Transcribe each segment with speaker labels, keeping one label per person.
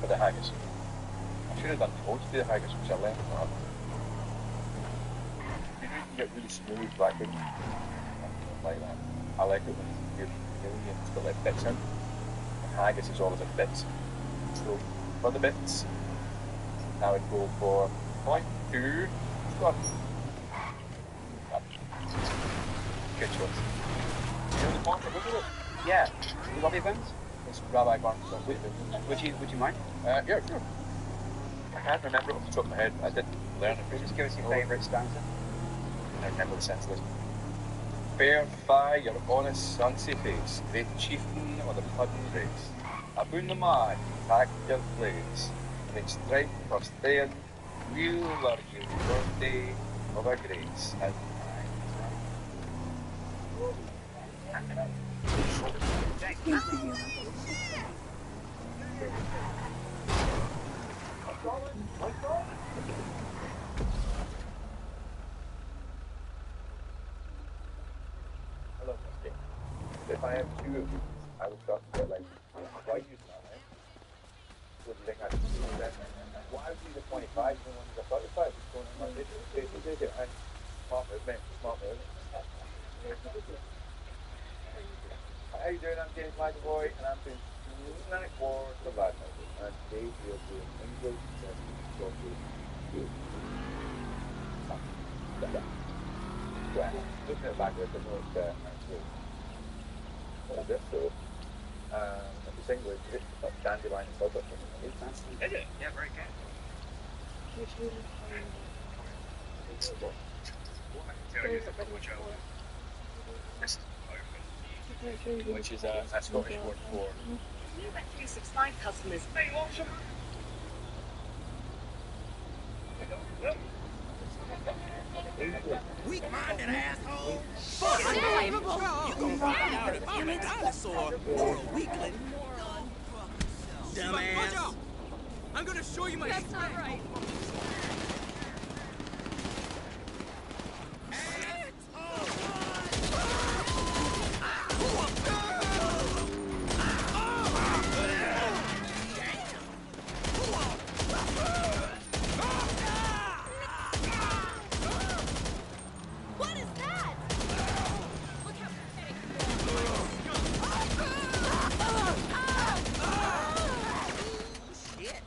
Speaker 1: for the haggis. I should have done toast for the haggis, which I left for. You can get really smooth black pudding. Like that. I like it when you're it's got like bits in. The haggis is always in bits. So for the bits, I would go for 0.2 Scott. Good choice. You know the point of it?
Speaker 2: Yeah. Robbie Bones?
Speaker 1: It's Rabbi Barnes.
Speaker 2: Would you mind?
Speaker 1: Yeah, sure. I can't remember it off the top of my head. I did learn it.
Speaker 2: Just give us your favourite stanza.
Speaker 1: I remember the sense of this. Fair fie your honest sunny face, great chieftain of the pudding race. Aboon the man, tack your blades, make strike for staying, we'll lure you your day of a grace. And if I have two of these, I would start to get like, why use that, right? What do you think I should do that? Why would you use a 25 when one is a 35? It's going in like this, and smart move, man, smart move. How you doing? I'm James McAvoy, and I'm doing Manic War the Bad Movie, and today we are doing English Sausage Good. Looking at it backwards, I know it's actually what is this? So, the single is Dandelion and Silver.
Speaker 2: Is it? Yeah, very good. What I can tell you is the British Open. This is open. Which is a Scottish word for.
Speaker 3: New Bet365 customers.
Speaker 2: Hey, what's your...
Speaker 4: Weak-minded asshole!
Speaker 3: Unbelievable!
Speaker 4: You gonna find out if you're a dinosaur or a weakling. Dumbass! I'm gonna show you my
Speaker 3: That's not right. What is that? Look how pathetic.
Speaker 4: Shit!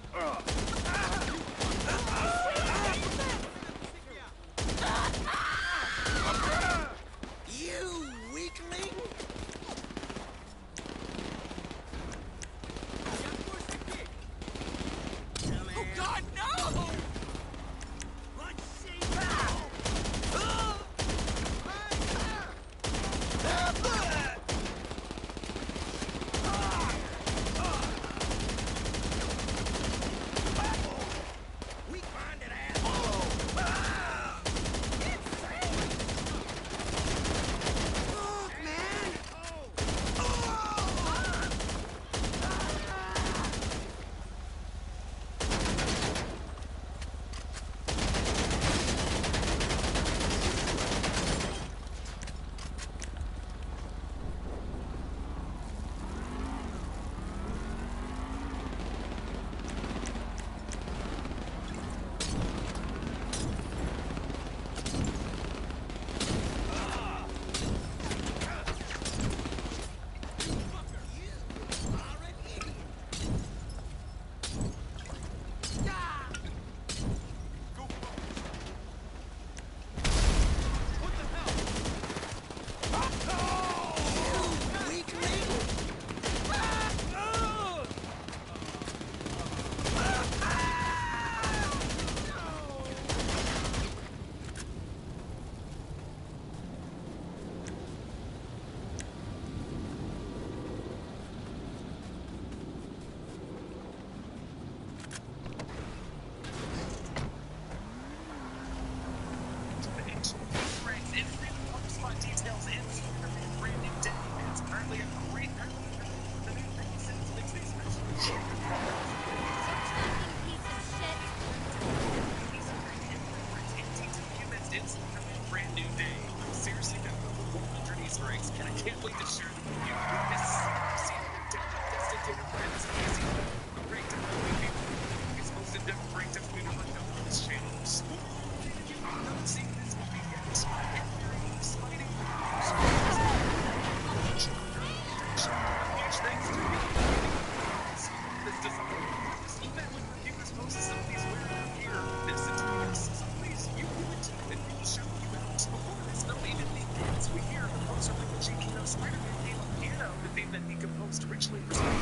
Speaker 2: eventually respond.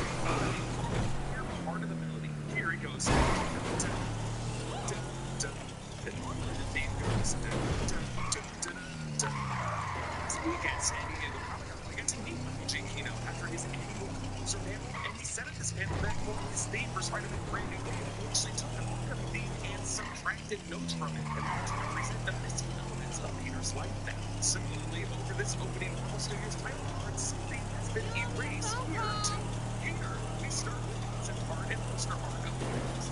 Speaker 2: Hear part of the melody. Here it goes. The theme goes. This week at San Diego Comic-Con, we got to meet Michael Giacchino after his annual closer panel, and he set up this panel back for his theme for Spider-Man Brand New Day. He actually took the upcoming theme and subtracted notes from it in order to represent the missing elements of Peter's life now. Similarly, over this opening Marvel Studios title card, something has been erased. Here, too. Here, we start with concept art and poster art of Peter's.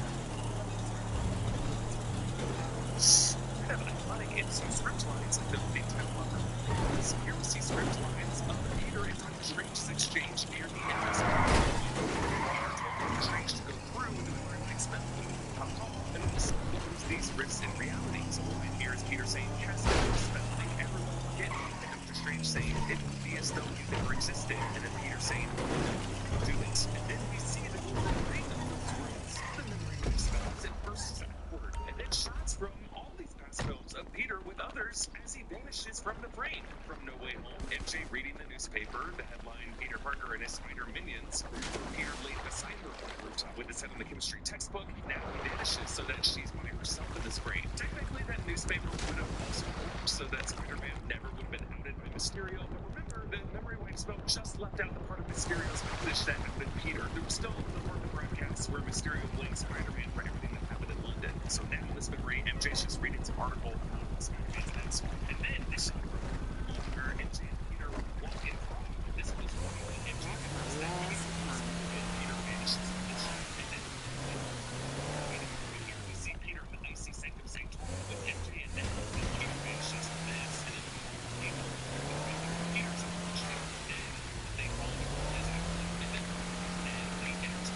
Speaker 2: Kind of iconic MCU script lines like the big time lover. Here we see script lines of Peter and Doctor Strange's exchange near the end of Doctor Strange to go through and learn and expel and use these rifts in reality. So what we hear is Peter saying, cast a spell, make everyone forget me. And Doctor Strange saying, it would be as though you never existed. And then Peter saying, do it. And then we see the ring of those words, the memory of spells and bursts outward. And then shots from all these past films of Peter with others as he vanishes from the frame. From No Way Home, MJ reading the newspaper, the headline, Peter Parker and his spider minions. Peter laid beside her on the rooftop with his head on the chemistry textbook. Now he vanishes so that she's by herself in this frame. Technically, that newspaper would have also worked so that Spider-Man never would have been outed by Mysterio. But remember, the memory wipe spell just left out the part of Mysterio's message that outed Peter. There was still the part of the broadcast where Mysterio blamed Spider-Man for everything that happened in London. So now in this memory, MJ's just reading some article about Spider-Man's answer. And then this shot where MJ and Peter walk in front. This was when MJ confirms that Peter vanishes from the shot. And then here we see Peter in the icy Sanctum Sanctorum with MJ, and then Peter vanishes from this. And then Peter's on the ship, and they follow him as after them. And then they enter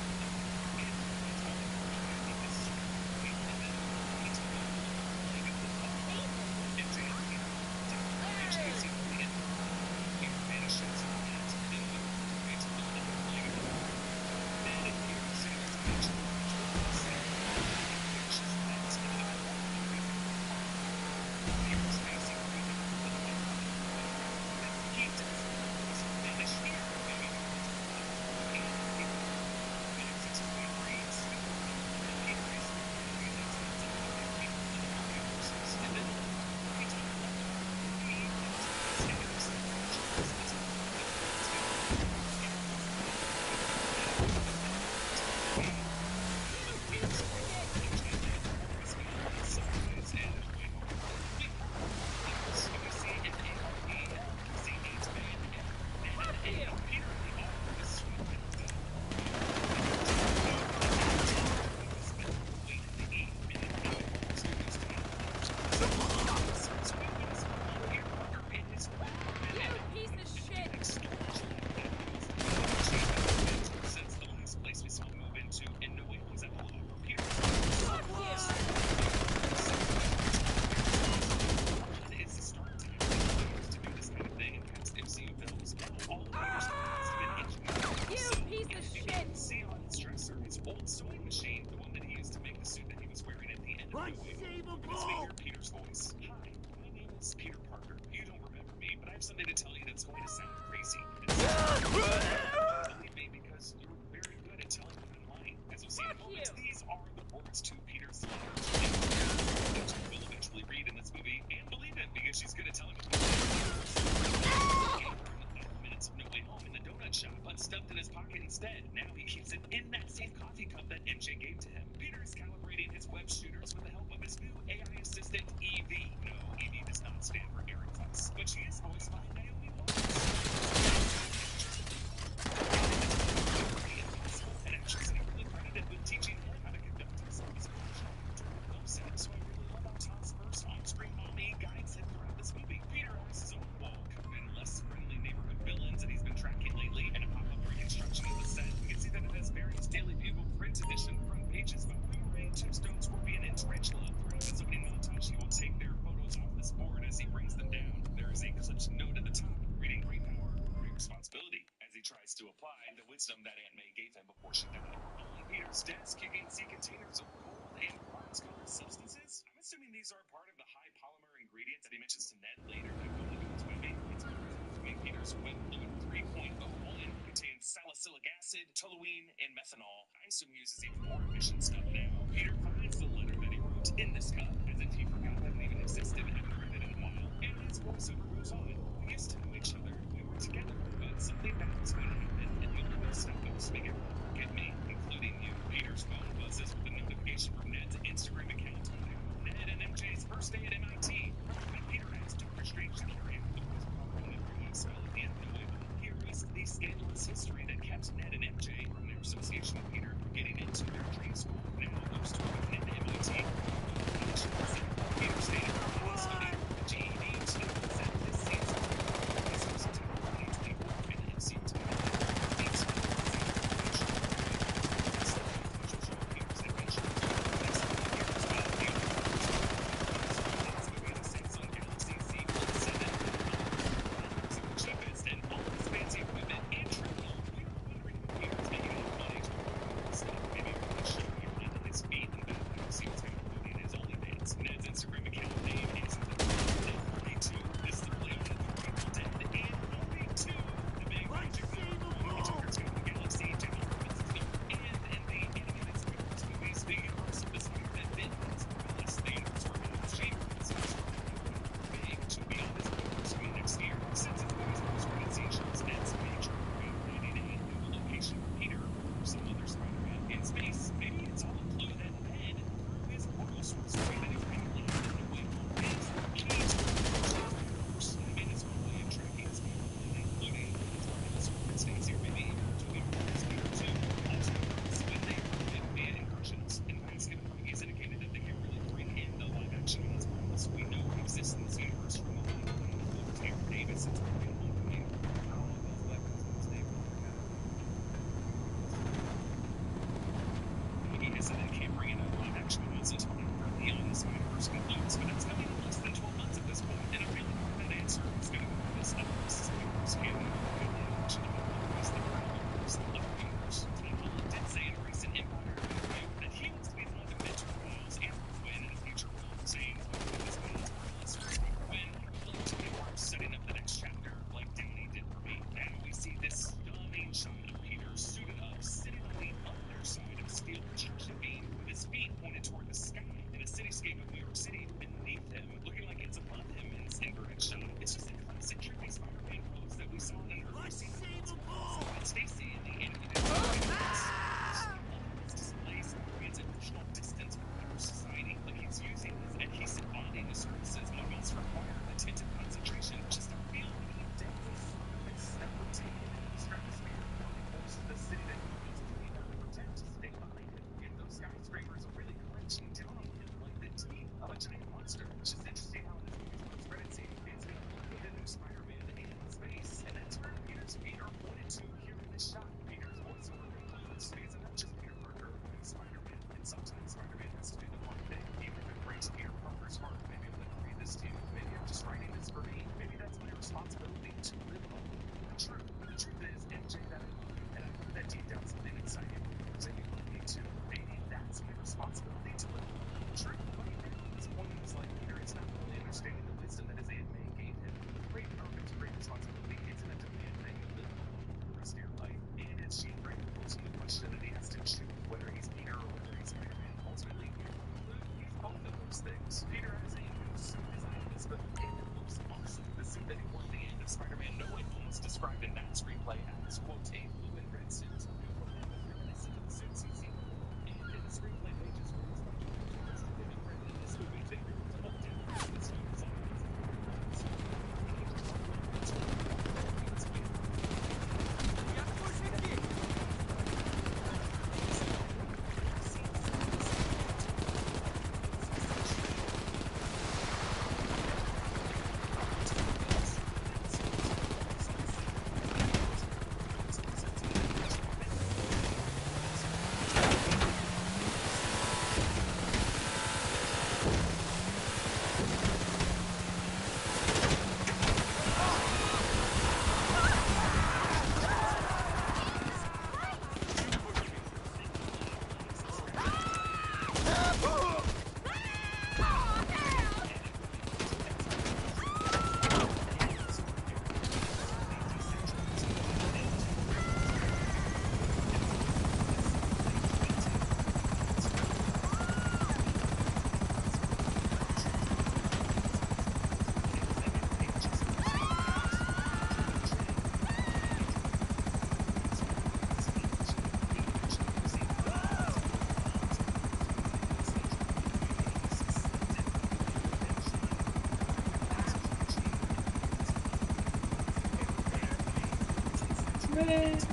Speaker 2: the Peter's voice. Hi, my name is Peter Parker. You don't remember me, but I have something to tell you that's going to sound crazy. Believe me, because you're very good at telling when I'm lying. As you'll see in moments, these are the words to Peter's letters. Which we'll eventually read in this movie and believe it because she's good at telling us. Minutes of No Way Home in the donut shop, but stuffed in his pocket instead. Now he keeps it in that same coffee cup that MJ gave to him. Peter is calibrating his web shooters with the help of his new AI assistant, Evie. No, Evie does not stand for Aaron Fuss, but she is voiced by Naomi Watts. And actually secretly credited with teaching her how to conduct himself as a professional set. So I really love how Tom's first on-screen mommy guides him throughout this movie. Peter has his own wall covered in less friendly neighborhood villains that he's been tracking lately, and a pop-up reconstruction of the set. You can see that it has Barry's Daily Bugle print edition front pages about Boomerang, Tombstone, Scorpion, and Tarantula. Throughout this opening montage, he will take their photos off this board as he brings them down. There is a clipped note at the top reading "Great power, great responsibility," as he tries to apply the wisdom that Aunt May gave him before she died. On Peter's desk, you can see containers of gold and bronze-colored substances. I'm assuming these are part of the high polymer ingredients that he mentions to Ned later that go into his webbing. It's Peter's Web Fluid 3.01 contains salicylic acid, toluene, and methanol. I assume he uses even more efficient stuff now. Peter finds the letter that he wrote in this cup, as if he forgot that it even existed, hadn't read it in a while. And his voiceover goes on. We used to know each other. We were together, but something bad was going to happen, and the only way to stop it was to make everyone forget me, including you. Peter's phone buzzes with a notification from Ned's Instagram account. Ned and MJ's first day at MIT. And Peter asks Dr. Strange to carry out the rules properly and bring him a spell at the end of the way. He erased the scandalous history that kept Ned and MJ from their association with Peter from getting into their dream school. Now those two with Ned and MIT. Peter stated early studying the GED to present this season. This was September 2024 in NC Town. These Peter's adventures. Next couple years, while Peter moving a Samsung Galaxy Z7 the cheapest and all this fancy equipment and travel. We were wondering if Peter's making enough money to afford stuff. Maybe we could show you under his feet and then we'll see what's including his OnlyFans. Ned's Instagram account name is Ned42. This is the play on the People Dead and Only2. The big project Hitchhiker's Guide to the Galaxy, General Purpose, and in the animated Spider-Verse movies, the universe of the Spider-Man bit is Morales, the universe where Miles Chambers is big to be on this universe coming next year. Since its movie's post-credit scene shows Ned's major finding a new location for Peter or some other Spider-Man in space, maybe it's all a clue that Ned, through his portal source story that he's randomly hidden away from, is the key to the universe and his own way of tracking his people, including his Marvelous World stays here, maybe even to the Marvelous Peter 2. Also, when they did via incursions, and Vasquez and Feige indicated that they can't really bring in the live-action Miles Morales we know exists in this universe from the line of Aaron Davis and Spider-Man Homecoming. I don't know if those weapons in this neighborhood are good. Feige has said they can't bring in a live-action Miles until after Beyond the Spider-Verse concludes, but that's coming in less than 12 months at this point, and I really want that answer who's going to go this Spider-Verse canon. The live-action is the Spider-Verse of the universe. Tom Holland did say in a recent Empire interview that he wants to be the one to mentor Miles and Gwen in a future role, saying, this Miles Morales Gwen looked to him setting up the next chapter like Downey did for me. Now we see this stunning shot of Peter suited up, sitting on the underside of a steel construction beam with his feet pointed toward the sky in a cityscape of New York City
Speaker 5: Edizione.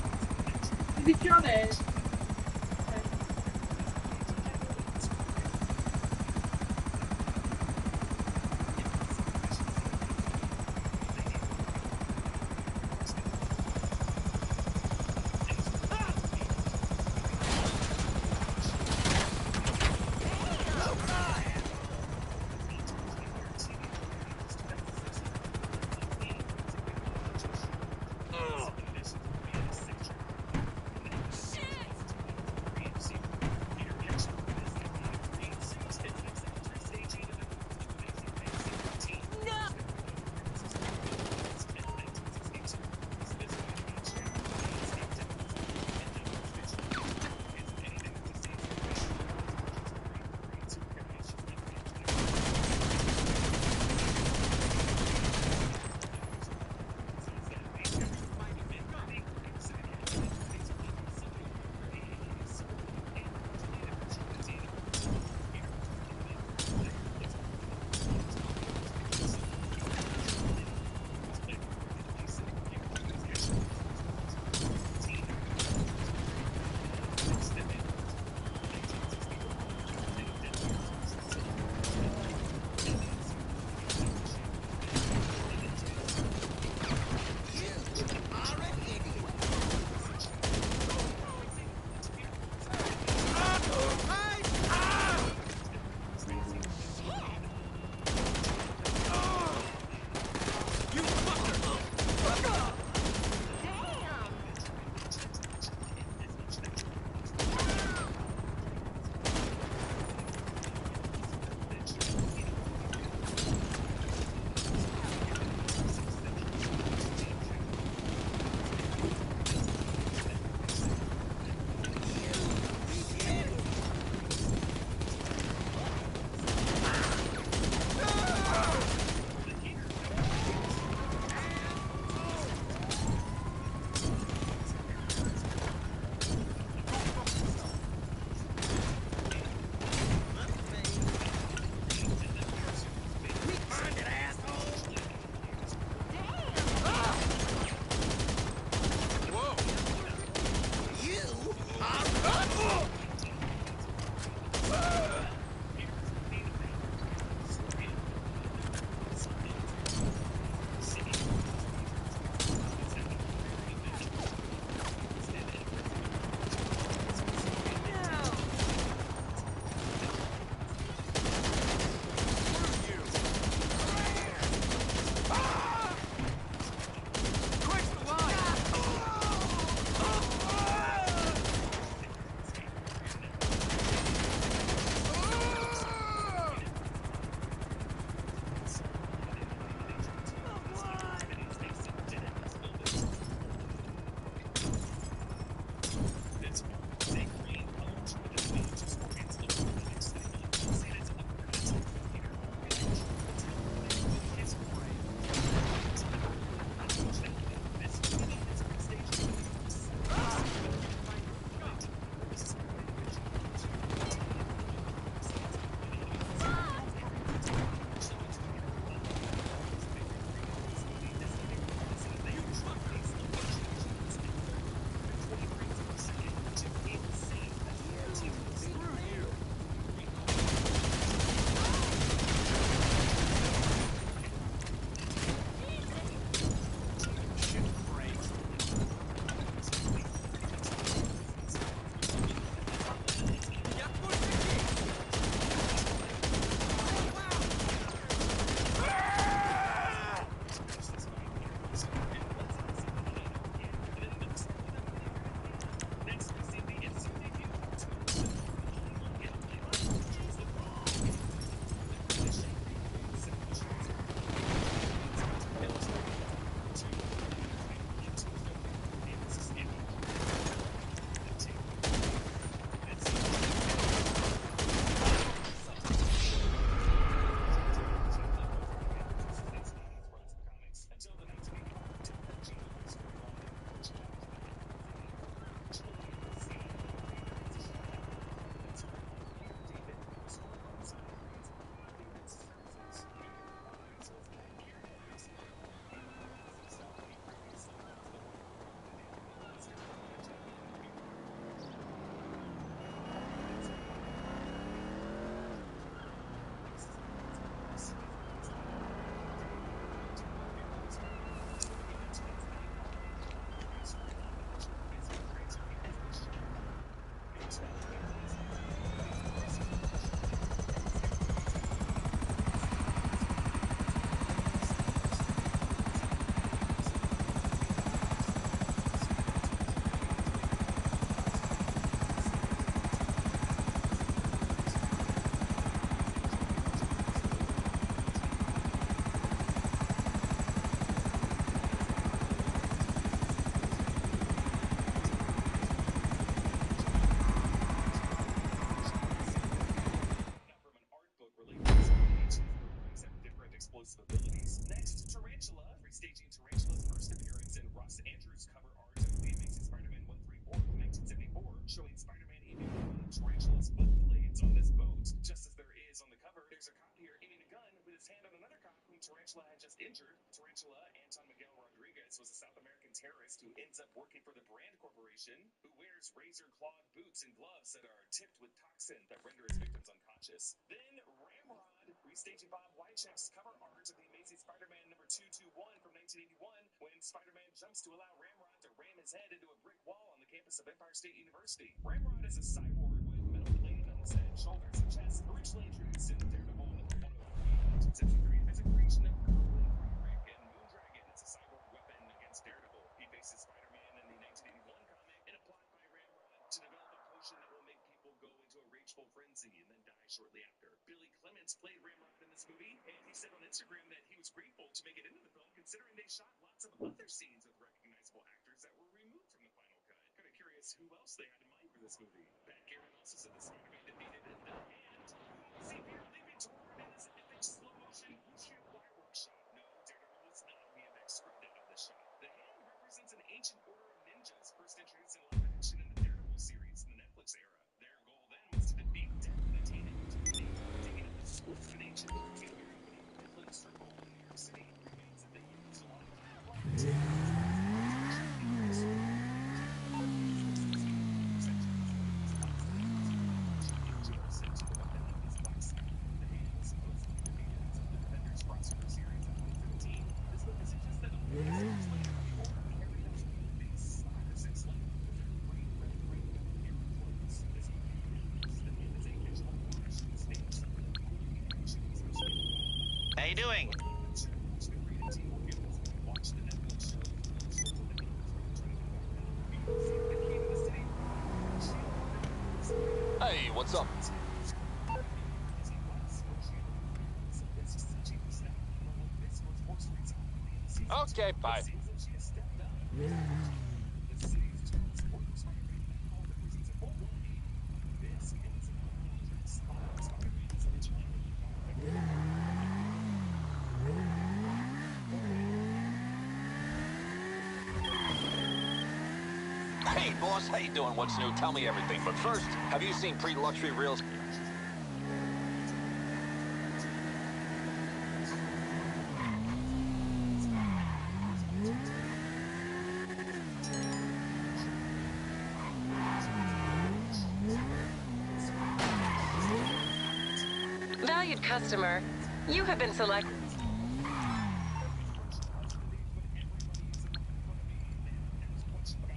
Speaker 2: Tarantula had just injured. Tarantula, Anton Miguel Rodriguez, was a South American terrorist who ends up working for the Brand Corporation, who wears razor-clawed boots and gloves that are tipped with toxin that render his victims unconscious. Then Ramrod, restaging Bob Wycheck's cover art of The Amazing Spider-Man number 221 from 1981, when Spider-Man jumps to allow Ramrod to ram his head into a brick wall on the campus of Empire State University. Ramrod is a cyborg with metal plating on his head, shoulders, and chest, originally introduced in Daredevil number 103. As a creation of Kirkland Roderick and Moondragon, it's a cyborg weapon against Daredevil. He faces Spider-Man in the 1981 comic in a plot by Ramrod to develop a potion that will make people go into a rageful frenzy and then die shortly after. Billy Clements played Ramrod in this movie, and he said on Instagram that he was grateful to make it into the film, considering they shot lots of other scenes with recognizable actors that were removed from the final cut. Kind of curious who else they had in mind for this movie. Pat Garrett also said that Spider-Man defeated The Hand. See Peter leaping toward in his epic slow-motion Bushido fireworks shot. No, Daredevil was not VFX scripted on this shot. The Hand represents an ancient order of ninjas, first introduced in live action in the Daredevil series in the Netflix era. Their goal then was to defeat Death and attain immortality. Digging up the source of an ancient perfume company, Midland Circle in New York City, remains that they used a lot of
Speaker 5: How you doing?
Speaker 6: Hey, what's up? Okay, bye.
Speaker 5: Hey, boss, how you doing? What's new? Tell me everything. But first, have you seen pre-luxury reels?
Speaker 7: Valued customer, you have been selected.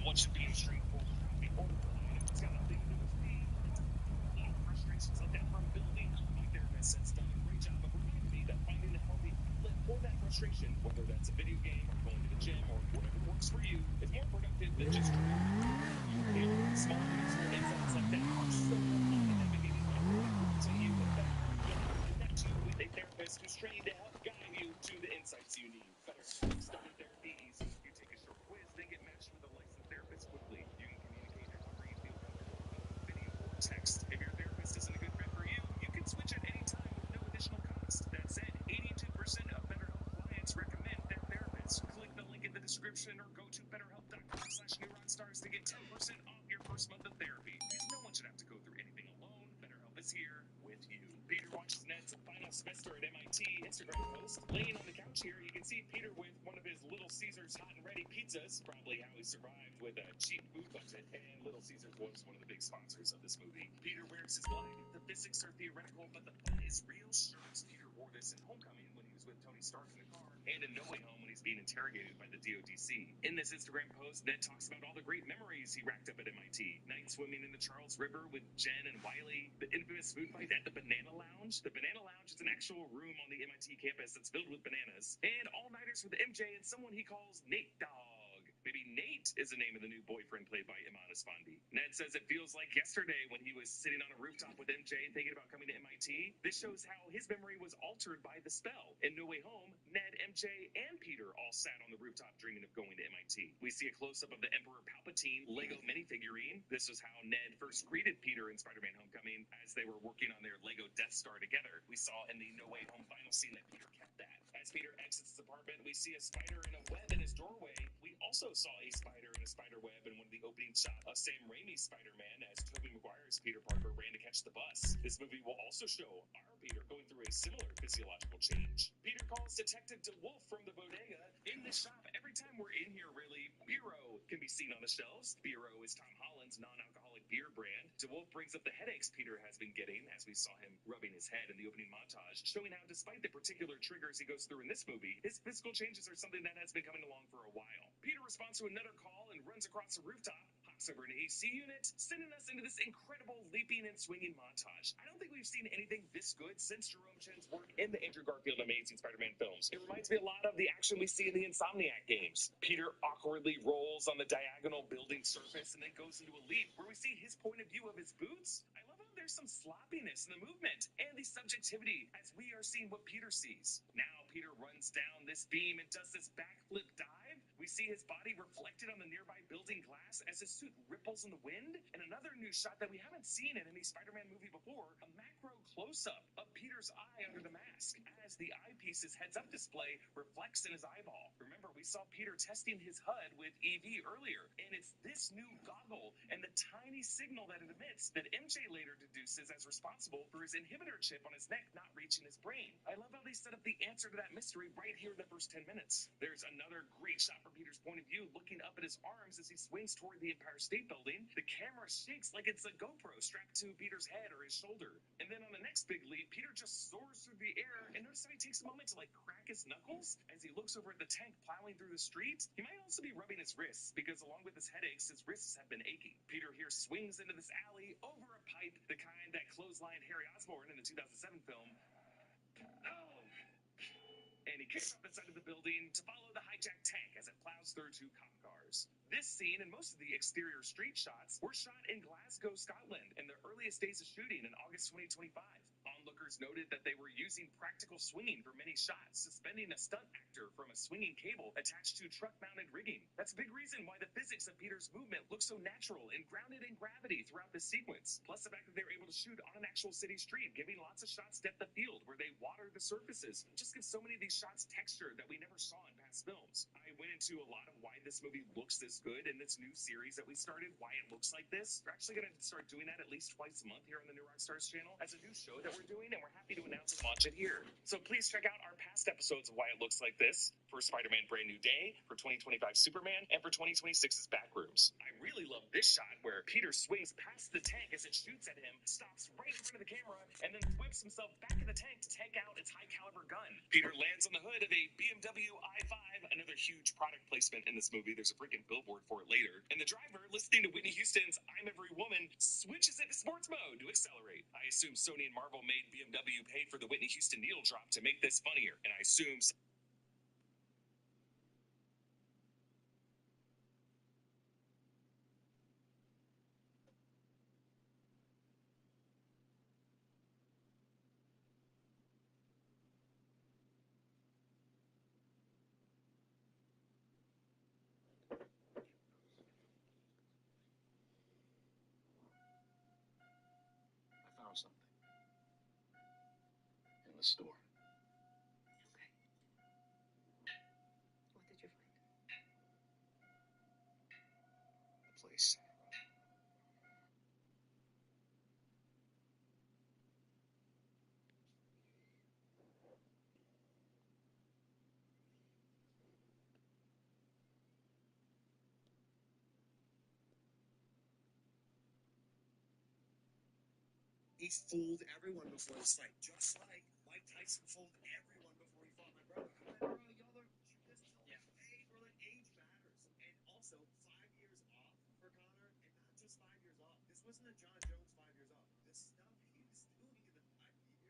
Speaker 2: What should be a straightforward copy order line if it's got nothing to do with me. Little frustrations like that from building. My therapist has done a great job of reminding me that finding a healthy outlet for that frustration, whether that's a video game or going to the gym or whatever works for you, is more productive than just trying. Small useful insights like that are so helpful in navigating life. So you and better connect you with a therapist who's trained to help guide you to the insights you need. Better starting therapy easy. You take a short quiz, then get matched with a licensed therapist quickly. You can communicate however you feel comfortable, video or text. If your therapist isn't a good fit for you, you can switch at any time with no additional cost. That said, 82% of BetterHelp clients recommend their therapist. Click the link in the description or go to betterhelp.com/newrockstars to get 10% off your first month of therapy. Because no one should have to go through anything alone. BetterHelp is here with you. Peter watches Ned's final semester at MIT Instagram post. Laying on the couch here, you can see Peter with one of his Little Caesars hot and ready pizzas. Probably how he survived with a cheap food budget. And Little Caesars was one of the big sponsors of this movie. Peter wears his blind. The physics are theoretical, but the fun is real. Shirts. Peter wore this in Homecoming when he was with Tony Stark in the car, and in No Way Home when he's being interrogated by the DODC. In this Instagram post, Ned talks about all the great memories he racked up at MIT. Night swimming in the Charles River with Jen and Wiley, the infamous food fight at the Banana Lounge. The Banana Lounge is an actual room on the MIT campus that's filled with bananas. And all-nighters with MJ and someone he calls Nate Dogg. Maybe Nate is the name of the new boyfriend played by Iman Esfandi. Ned says it feels like yesterday when he was sitting on a rooftop with MJ thinking about coming to MIT. This shows how his memory was altered by the spell. In No Way Home, Ned, MJ, and Peter all sat on the rooftop dreaming of going to MIT. We see a close-up of the Emperor Palpatine Lego minifigurine. This was how Ned first greeted Peter in Spider-Man Homecoming as they were working on their Lego Death Star together. We saw in the No Way Home final scene that Peter kept that. As Peter exits his apartment, we see a spider in a web in his doorway. We also saw a spider in a spider web in one of the opening shots of Sam Raimi's Spider-Man as Tobey Maguire's Peter Parker ran to catch the bus. This movie will also show our Peter going through a similar physiological change. Peter calls Detective DeWolf from the bodega. In this shop, every time we're in here, really, Bureau can be seen on the shelves. Bureau is Tom Holland's non-alcoholic beer brand. DeWolf brings up the headaches Peter has been getting as we saw him rubbing his head in the opening montage, showing how despite the particular triggers he goes through in this movie, his physical changes are something that has been coming along for a while. Peter responds to another call and runs across a rooftop, hops over an AC unit, sending us into this incredible leaping and swinging montage. I don't think we've seen anything this good since Jerome Chen's work in the Andrew Garfield Amazing Spider-Man films. It reminds me a lot of the action we see in the Insomniac games. Peter awkwardly rolls on the diagonal building surface and then goes into a leap where we see his point of view of his boots. I love how there's some sloppiness in the movement and the subjectivity as we are seeing what Peter sees. Now Peter runs down this beam and does this backflip dive. We see his body reflected on the nearby building glass as his suit ripples in the wind. And another new shot that we haven't seen in any Spider-Man movie before, a macro close-up of Peter's eye under the mask as the eyepiece's heads-up display reflects in his eyeball. Remember, we saw Peter testing his HUD with EV earlier, and it's this new goggle and the tiny signal that it emits that MJ later deduces as responsible for his inhibitor chip on his neck not reaching his brain. I love how they set up the answer to that mystery right here in the first 10 minutes. There's another great shot from Peter's point of view, looking up at his arms as he swings toward the Empire State Building. The camera shakes like it's a GoPro strapped to Peter's head or his shoulder. And then on the next big leap, Peter just soars through the air, and notice how he takes a moment to like crack his knuckles as he looks over at the tank plowing through the street. He might also be rubbing his wrists because along with his headaches, his wrists have been aching. Peter here swings into this alley over a pipe, the kind that clotheslined Harry Osborn in the 2007 film. Oh! And he kicks up the side of the building to follow the hijacked tank as it plows through two cop cars. This scene and most of the exterior street shots were shot in Glasgow, Scotland, in the earliest days of shooting in August 2025. Onlookers noted that they were using practical swinging for many shots, suspending a stunt actor from a swinging cable attached to truck-mounted rigging. That's a big reason why the physics of Peter's movement look so natural and grounded in gravity throughout this sequence. Plus the fact that they were able to shoot on an actual city street, giving lots of shots depth of field where they water the surfaces. It just gives so many of these shots texture that we never saw in past films. I went into a lot of why this movie looks this good in this new series that we started, why it looks like this. We're actually going to start doing that at least twice a month here on the New Rockstars channel as a new show that we're doing, and we're happy to announce and launch it here. So please check out our past episodes of why it looks like this for Spider-Man Brand New Day, for 2025 Superman, and for 2026's Backrooms. I really love this shot where Peter swings past the tank as it shoots at him, stops right in front of the camera, and then whips himself back in the tank to take out its high-caliber gun. Peter lands on the hood of a BMW i5, another huge product placement in this movie. There's a freaking billboard for it later. And the driver, listening to Whitney Houston's I'm Every Woman, switches into sports mode to accelerate. I assume Sony and Marvel made BMW pay for the Whitney Houston needle drop to make this funnier. And I assume
Speaker 5: I found something. In the store.
Speaker 3: Okay. What did you find?
Speaker 5: The place.
Speaker 8: He fooled everyone before this fight, just like Mike Tyson fooled everyone before he fought my brother. Bro, y'all are this age, bro, like age matters. And also 5 years off for Connor, and not just 5 years off. This wasn't a John Jones 5 years off. The stuff he was doing in the 5 years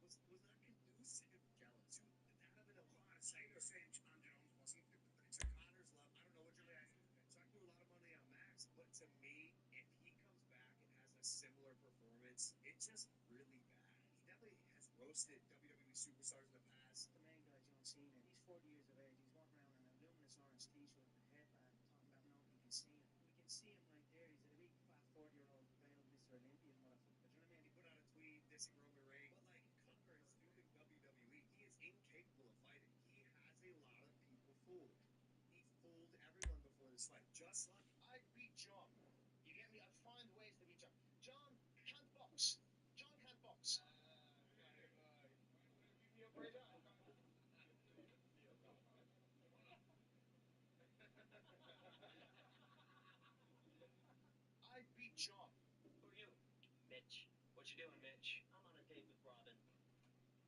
Speaker 8: was not conducive. Jealous. That have been a lot of saying. You're saying John Jones wasn't to Connor's level. I don't know what you're asking. So I threw a lot of money on Max, but to me, if he comes back and has a similar performance, it's just really bad. He definitely has roasted WWE superstars in the past.
Speaker 9: The main guy, John Cena, he's 40 years of age. He's walking around in a luminous orange t-shirt with a headband, talking about nobody can see him. We can see him right there. He's a big, fat 40-year-old veiled Mr. Olympian motherfucker. Do you know what I mean?
Speaker 8: He put out a tweet dissing Roman Reigns, but like Connor is doing WWE. He is incapable of fighting. this fight, just like I beat John. You get me? I find ways to beat John. John can't box. John can't box. I beat John.
Speaker 10: Who are you? Mitch. What you doing, Mitch? I'm on a date with Robin.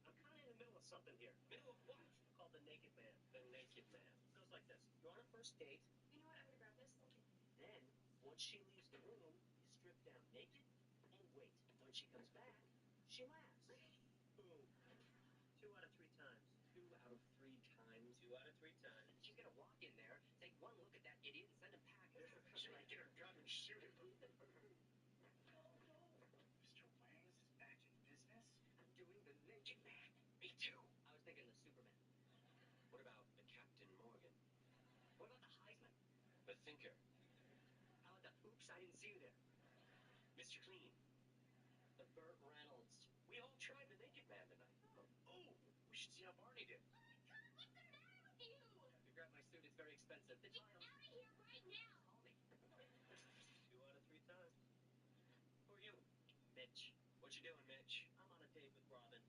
Speaker 10: I'm kind of in the middle of something here. Middle of what? Called the Naked Man. The Naked Man. Goes like this. You're on a first date.
Speaker 3: You know what? I'm gonna grab this. Okay.
Speaker 10: Then, once she leaves the room, you strip down naked and wait. When she comes back, she laughs. Boom. 2 out of 3 times. 2 out of 3 times. 2 out of 3 times. She's gonna walk in there, take one look at that idiot, and send him packing. She might get her gun and shoot him. Mr. Wang, is this back in business? I'm doing the Naked Man. Me too. I was thinking the Superman. What about the Captain Morgan? What about the Heisman? The Thinker. How about the Oops, I didn't see you there? Mr. Clean. The Burt Reynolds. We all tried the Naked Man tonight. Oh, we should see how Barney did.
Speaker 3: Oh my God, what's the matter with you?
Speaker 10: You grab my suit, it's very expensive.
Speaker 3: Get out of here right now.
Speaker 10: 2 out of 3 times. Who are you? Mitch. What you doing, Mitch? I'm on a date with Robin.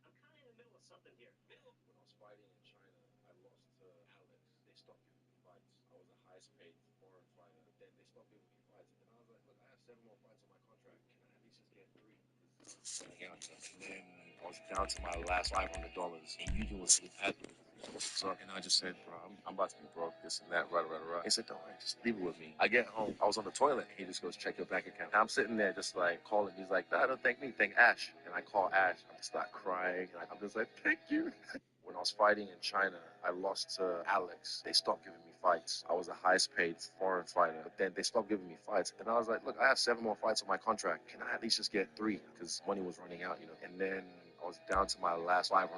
Speaker 10: I'm kind of in the middle of something here. Middle?
Speaker 11: When I was fighting in China, I lost to Alex. They stopped giving me fights. I was the highest paid foreign fighter. But then they stopped giving me fights. And I was like, look, I have 7 more fights on my contract. Can I at least just get 3? And then I was down to my last $500, and Eugene was happy. So, and I just said, bro, I'm about to be broke, this and that, right. He said, don't worry, just leave it with me. I get home, I was on the toilet. He just goes, check your bank account. And I'm sitting there just like calling. He's like, nah, don't thank me, thank Ash. And I call Ash. I just start crying. I'm just like, thank you. When I was fighting in China, I lost to Alex. They stopped giving me fights. I was the highest paid foreign fighter. But then they stopped giving me fights. And I was like, look, I have 7 more fights on my contract. Can I at least just get 3? Because money was running out, And then I was down to my last $500.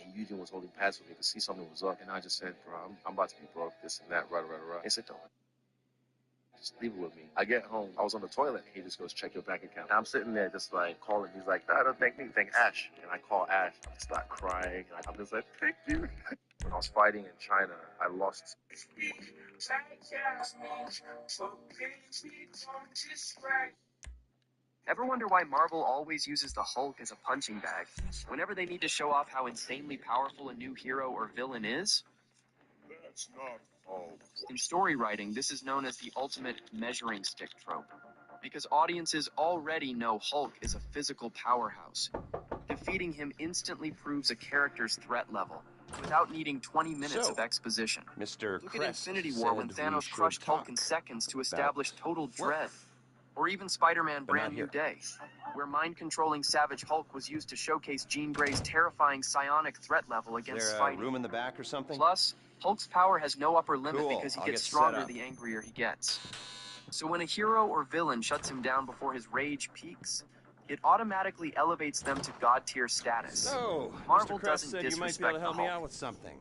Speaker 11: And Eugene was holding pads with me to see something was up. And I just said, bro, I'm about to be broke, this and that, right. He said, don't. Just leave it with me. I get home, I was on the toilet. He just goes, check your bank account. And I'm sitting there just like calling. He's like, nah, don't thank me, thank Ash. And I call Ash. I start crying. I'm just like, thank you. When I was fighting in China, I lost.
Speaker 12: Ever wonder why Marvel always uses the Hulk as a punching bag whenever they need to show off how insanely powerful a new hero or villain is?
Speaker 11: That's not Hulk.
Speaker 12: In story writing, this is known as the ultimate measuring stick trope, because audiences already know Hulk is a physical powerhouse. Defeating him instantly proves a character's threat level, without needing 20 minutes of exposition.
Speaker 13: Mr.
Speaker 12: Look at Infinity War when Thanos crushed Hulk in seconds to establish total dread. Or even Spider-Man Brand New Day, where mind-controlling Savage Hulk was used to showcase Jean Grey's terrifying psionic threat level against
Speaker 13: Is there
Speaker 12: fighting.
Speaker 13: a room in the back or something?
Speaker 12: Plus, Hulk's power has no upper limit
Speaker 13: Cool.
Speaker 12: because he
Speaker 13: I'll
Speaker 12: gets
Speaker 13: get
Speaker 12: stronger
Speaker 13: set up.
Speaker 12: the angrier he gets. So when a hero or villain shuts him down before his rage peaks, it automatically elevates them to god-tier status.
Speaker 13: So,
Speaker 12: Marvel
Speaker 13: Mr. Kress
Speaker 12: doesn't
Speaker 13: said you might be
Speaker 12: disrespect
Speaker 13: able to help
Speaker 12: the
Speaker 13: me
Speaker 12: Hulk.
Speaker 13: out with something.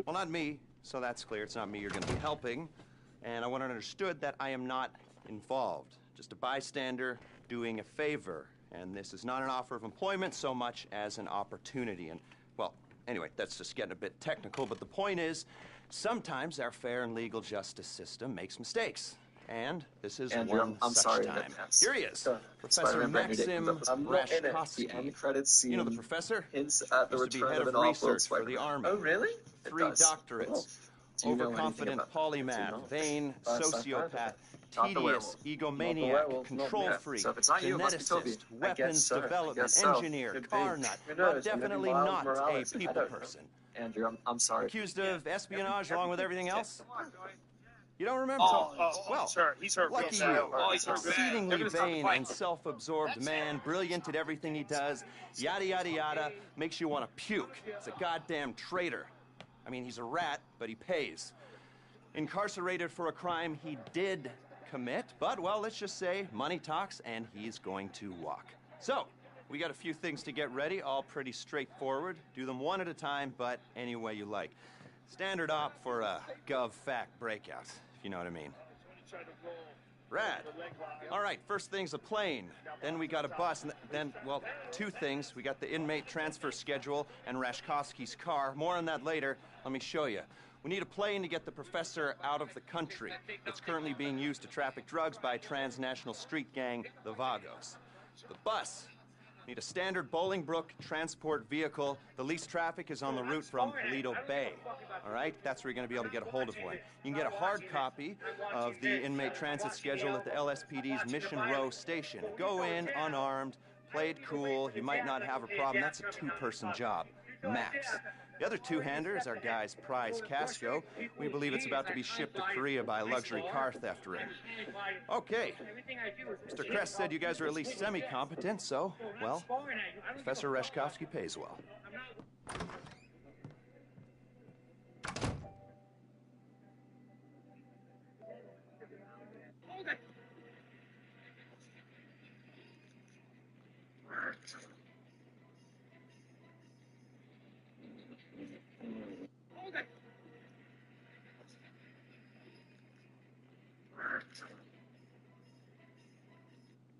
Speaker 13: Well, not me, so that's clear. It's not me you're going to be helping. And I want it understood that I am not involved. Just a bystander doing a favor. And this is not an offer of employment so much as an opportunity. And, well, anyway, that's just getting a bit technical. But the point is, sometimes our fair and legal justice system makes mistakes. And this is
Speaker 12: Andrew,
Speaker 13: one
Speaker 12: I'm
Speaker 13: such
Speaker 12: sorry
Speaker 13: time.
Speaker 12: that's
Speaker 13: Here he is, Professor
Speaker 12: Spider-Man Brand New Day.
Speaker 13: Maxim
Speaker 12: I'm not in it. The end
Speaker 13: Rashkovsky.
Speaker 12: credits scene
Speaker 13: You know the professor?
Speaker 12: hints at the
Speaker 13: Used to be
Speaker 12: return
Speaker 13: head
Speaker 12: of
Speaker 13: of
Speaker 12: an off-world
Speaker 13: research for the
Speaker 12: Spider-Man.
Speaker 13: Army.
Speaker 12: Oh, really?
Speaker 13: 3 doctorates.
Speaker 12: Cool. Do you know anything
Speaker 13: Overconfident
Speaker 12: about that? Do you
Speaker 13: polymath,
Speaker 12: know?
Speaker 13: vain
Speaker 12: Last I heard,
Speaker 13: sociopath,
Speaker 12: not the
Speaker 13: tedious
Speaker 12: werewolf. Not the
Speaker 13: egomaniac,
Speaker 12: werewolf, not
Speaker 13: control
Speaker 12: me.
Speaker 13: freak,
Speaker 12: So if it's not you, it must be Toby.
Speaker 13: geneticist,
Speaker 12: I guess
Speaker 13: weapons
Speaker 12: so. I
Speaker 13: development,
Speaker 12: guess so.
Speaker 13: engineer,
Speaker 12: Could be.
Speaker 13: car nut,
Speaker 12: Who
Speaker 13: but
Speaker 12: knows? Maybe
Speaker 13: definitely
Speaker 12: Miles
Speaker 13: not
Speaker 12: Morales.
Speaker 13: a
Speaker 12: I
Speaker 13: people
Speaker 12: don't know.
Speaker 13: person.
Speaker 12: Andrew, I'm sorry.
Speaker 13: Accused of espionage along with everything else? You don't remember? Well,
Speaker 8: He's hurt real
Speaker 13: lucky
Speaker 8: bad.
Speaker 13: you.
Speaker 8: Oh, he's hurt bad.
Speaker 13: Exceedingly
Speaker 8: They're gonna start the
Speaker 13: vain
Speaker 8: fight.
Speaker 13: and self-absorbed man, brilliant at everything he does, yada, yada, yada, makes you want to puke. He's a goddamn traitor. I mean, he's a rat, but he pays. Incarcerated for a crime he did commit, but, well, let's just say money talks, and he's going to walk. So, we got a few things to get ready, all pretty straightforward. Do them one at a time, but any way you like. Standard op for a gov-fac breakout, if you know what I mean. Rad. All right, first thing's a plane. Then we got a bus, and then, well, 2 things. We got the inmate transfer schedule and Rashkovsky's car. More on that later. Let me show you. We need a plane to get the professor out of the country. It's currently being used to traffic drugs by transnational street gang, the Vagos. The bus. Need a standard Bolingbrook transport vehicle. The least traffic is on the route from Paleto Bay. All right? That's where you're going to be able to get a hold of one. You can get a hard copy of the inmate transit schedule at the LSPD's Mission Row station. Go in unarmed, play it cool. You might not have a problem. That's a two-person job, max. The other two-hander is our guy's prize Casco. We believe it's about to be shipped to Korea by a luxury car theft ring. Okay. Mr. Kress said you guys are at least semi-competent, so, well, Professor Reshkovsky pays well.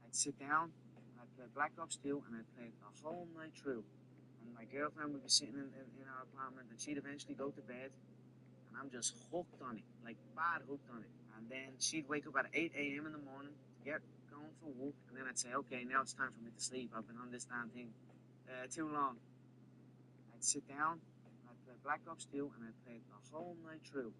Speaker 9: I'd sit down, I'd play Black Ops 2, and I'd play it the whole night through. And my girlfriend would be sitting in our apartment, and she'd eventually go to bed, and I'm just hooked on it, like bad hooked on it. And then she'd wake up at 8 a.m. in the morning to get going for work, and then I'd say, okay, now it's time for me to sleep. I've been on this damn thing too long. I'd sit down, I'd play Black Ops 2, and I'd play it the whole night through.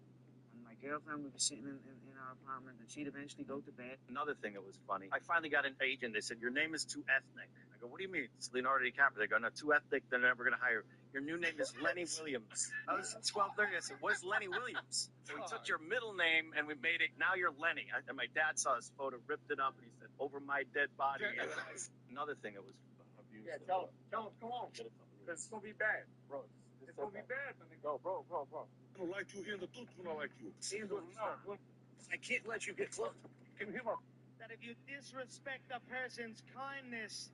Speaker 9: And my girlfriend would be sitting in our apartment, and she'd eventually go to bed.
Speaker 14: Another thing that was funny, I finally got an agent. They said, your name is too ethnic. I go, what do you mean? It's Leonardo DiCaprio. They go, no, too ethnic, they're never going to hire you. Your new name is Lenny Williams. I was 12:30. I said, what's Lenny Williams? So we took your middle name and we made it, now you're Lenny. And my dad saw his photo, ripped it up, and he said, over my dead body. Another thing that was abused.
Speaker 11: Yeah, tell him, come on. Because it's going to be bad, bro. It's going to be bad when they go, bro. I don't like you here in the truth when I like you. No, I can't let you get close. Can you hear me?
Speaker 9: That if you disrespect a person's kindness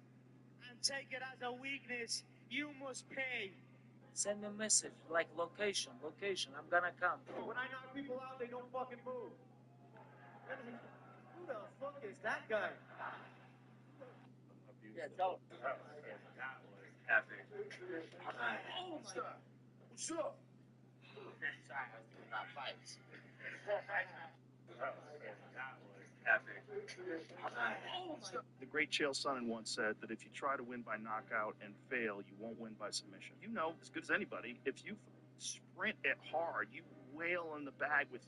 Speaker 9: and take it as a weakness, you must pay. Send me a message, like location, I'm gonna come.
Speaker 11: When I knock people out, they don't fucking move.
Speaker 9: Who the fuck is that guy?
Speaker 11: Yeah, tell him.
Speaker 14: That was epic.
Speaker 11: Oh, my God. What's up?
Speaker 14: Sorry, I was doing about fights. That was epic.
Speaker 15: The great Chael Sonnen once said that if you try to win by knockout and fail, you won't win by submission. You know as good as anybody, if you sprint it hard, you wail in the bag with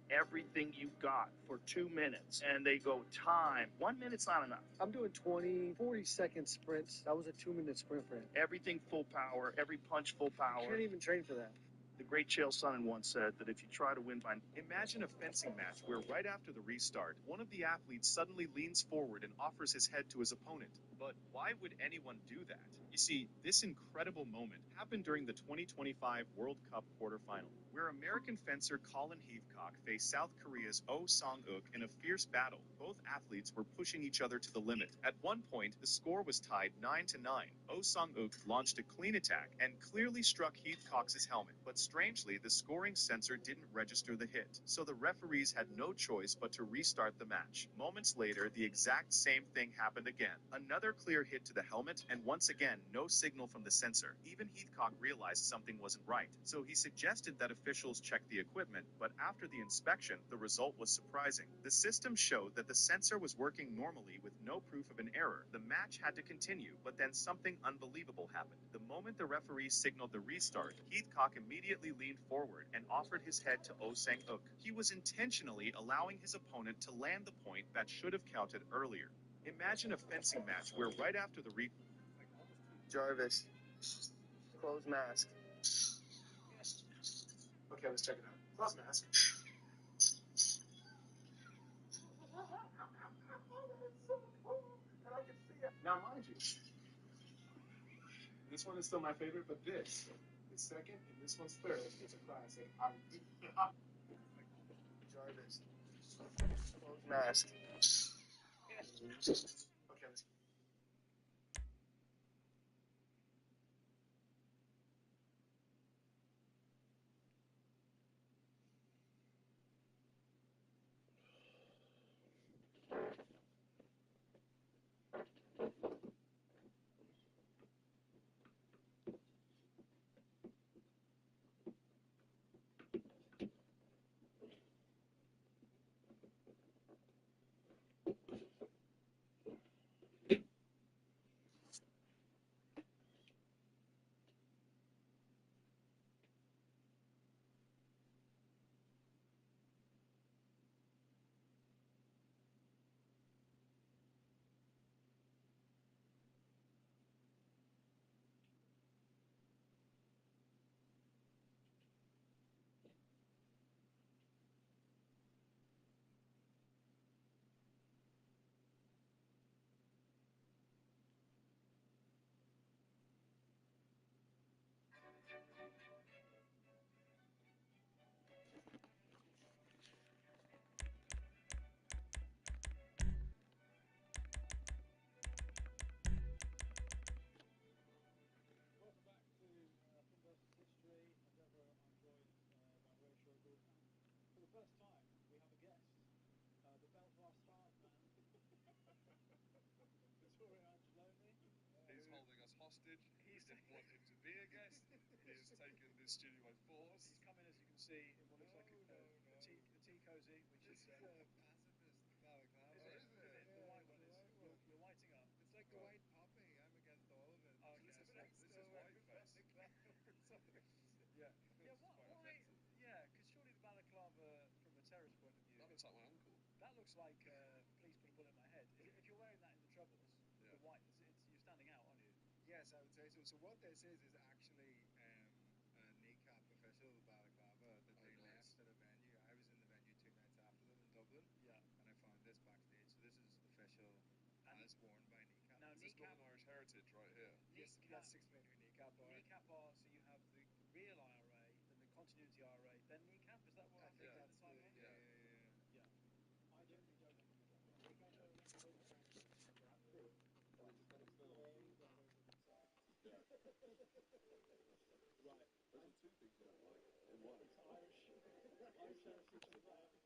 Speaker 15: everything you got for 2 minutes, and they go time. 1 minute's not enough.
Speaker 16: I'm doing 20, 40-second sprints. That was a 2-minute sprint for him.
Speaker 15: Everything full power, every punch full power.
Speaker 16: You can't even train for that.
Speaker 15: The great Chael Sonnen once said that if you try to win by...
Speaker 17: Imagine a fencing match where right after the restart, one of the athletes suddenly leans forward and offers his head to his opponent. But why would anyone do that? You see, this incredible moment happened during the 2025 World Cup quarterfinal, where American fencer Colin Heathcock faced South Korea's Oh Sang-uk in a fierce battle. Both athletes were pushing each other to the limit. At one point, the score was tied 9-9. Oh Sang-uk launched a clean attack and clearly struck Heathcock's helmet, but strangely, the scoring sensor didn't register the hit, so the referees had no choice but to restart the match. Moments later, the exact same thing happened again. Another clear hit to the helmet, and once again, no signal from the sensor. Even Heathcock realized something wasn't right, so he suggested that officials check the equipment, but after the inspection, the result was surprising. The system showed that the sensor was working normally with no proof of an error. The match had to continue, but then something unbelievable happened. The moment the referee signaled the restart, Heathcock immediately leaned forward and offered his head to Oh Sang-uk. He was intentionally allowing his opponent to land the point that should have counted earlier. Imagine a fencing match where right after the
Speaker 16: Jarvis, close mask.
Speaker 11: Okay, let's check it out. Close mask. Now, mind you, this one is still my favorite, but this is second, and this one's third. It's a classic.
Speaker 16: Jarvis, close mask.
Speaker 11: Okay, let's hostage. He didn't want him to be a guest. He has taken this studio by force.
Speaker 18: He's come in, as you can see, in what looks like a tea cozy, which is
Speaker 19: pacifist balaclava.
Speaker 18: Is it? The white one is. You're whiting up.
Speaker 19: It's like the white poppy. I'm against all of it.
Speaker 18: Okay,
Speaker 11: This is
Speaker 18: so
Speaker 11: white face.
Speaker 18: yeah. Yeah. Why? Yeah, because surely the balaclava, from a terrorist point of view,
Speaker 11: That looks like my uncle.
Speaker 18: that looks like please put a bullet in my head. If you're wearing that in the Troubles,
Speaker 11: Yeah.
Speaker 18: the white, you're standing out, aren't you?
Speaker 19: Yes, I would say so. So what this is actually a kneecap official balaclava that they left at a venue. I was in the venue 2 nights after them in Dublin.
Speaker 18: Yeah.
Speaker 19: And I found this backstage. So this is official as worn by kneecap.
Speaker 18: Now,
Speaker 11: This is Northern Irish heritage right here.
Speaker 19: Yes, let's explain who kneecap are.
Speaker 18: Kneecap are, so you have the real IRA, then the continuity IRA, then kneecap. Is that what
Speaker 19: I think that's the
Speaker 18: Yeah. I generally don't know.
Speaker 11: Right. Those are two things you don't like in one.
Speaker 18: Irish heritage.